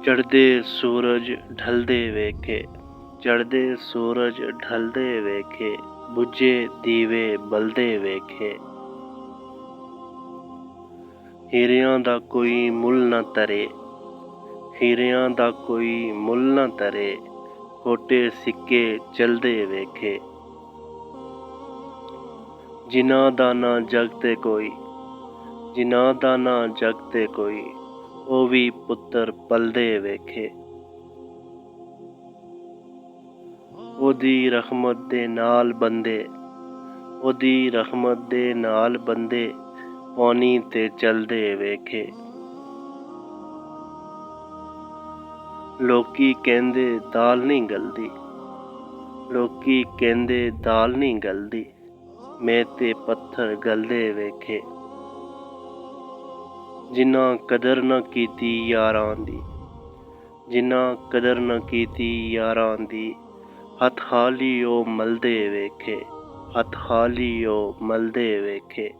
ਚੜ੍ਹਦੇ ਸੂਰਜ ਢਲਦੇ ਵੇਖੇ, ਚੜ੍ਹਦੇ ਸੂਰਜ ਢਲਦੇ ਵੇਖੇ, ਬੁੱਝੇ ਦੀਵੇ ਬਲਦੇ ਵੇਖੇ। ਹੀਰਿਆਂ ਦਾ ਕੋਈ ਮੁੱਲ ਨਾ ਤਰੇ, ਹੀਰਿਆਂ ਦਾ ਕੋਈ ਮੁੱਲ ਨਾ ਤਰੇ, ਖੋਟੇ ਸਿੱਕੇ ਚਲਦੇ ਵੇਖੇ। ਜਿਨ੍ਹਾਂ ਦਾ ਨਾ ਜਗ ਤੇ ਕੋਈ, ਜਿਨ੍ਹਾਂ ਦਾ ਨਾ ਜਗ ਤੇ ਕੋਈ, ਉਹ ਵੀ ਪੁੱਤਰ ਪਲਦੇ ਵੇਖੇ। ਉਹਦੀ ਰਹਿਮਤ ਦੇ ਨਾਲ ਬੰਦੇ, ਉਹਦੀ ਰਹਿਮਤ ਦੇ ਨਾਲ ਬੰਦੇ, ਪਾਣੀ ਤੇ ਚਲਦੇ ਵੇਖੇ। ਲੋਕੀ ਕਹਿੰਦੇ ਦਾਲ ਨਹੀਂ ਗਲਦੀ, ਲੋਕੀ ਕਹਿੰਦੇ ਦਾਲ ਨਹੀਂ ਗਲਦੀ, ਮੈਂ ਤੇ ਪੱਥਰ ਗਲਦੇ ਵੇਖੇ। ਜਿਨ੍ਹਾਂ ਕਦਰ ਨਾ ਕੀਤੀ ਯਾਰਾਂ ਦੀ, ਜਿਨ੍ਹਾਂ ਕਦਰ ਨਾ ਕੀਤੀ ਯਾਰਾਂ ਦੀ, ਹੱਥ ਹਾਲੀ ਉਹ ਮਲਦੇ ਵੇਖੇ, ਹੱਥ ਹਾਲੀ ਉਹ ਮਲਦੇ ਵੇਖੇ।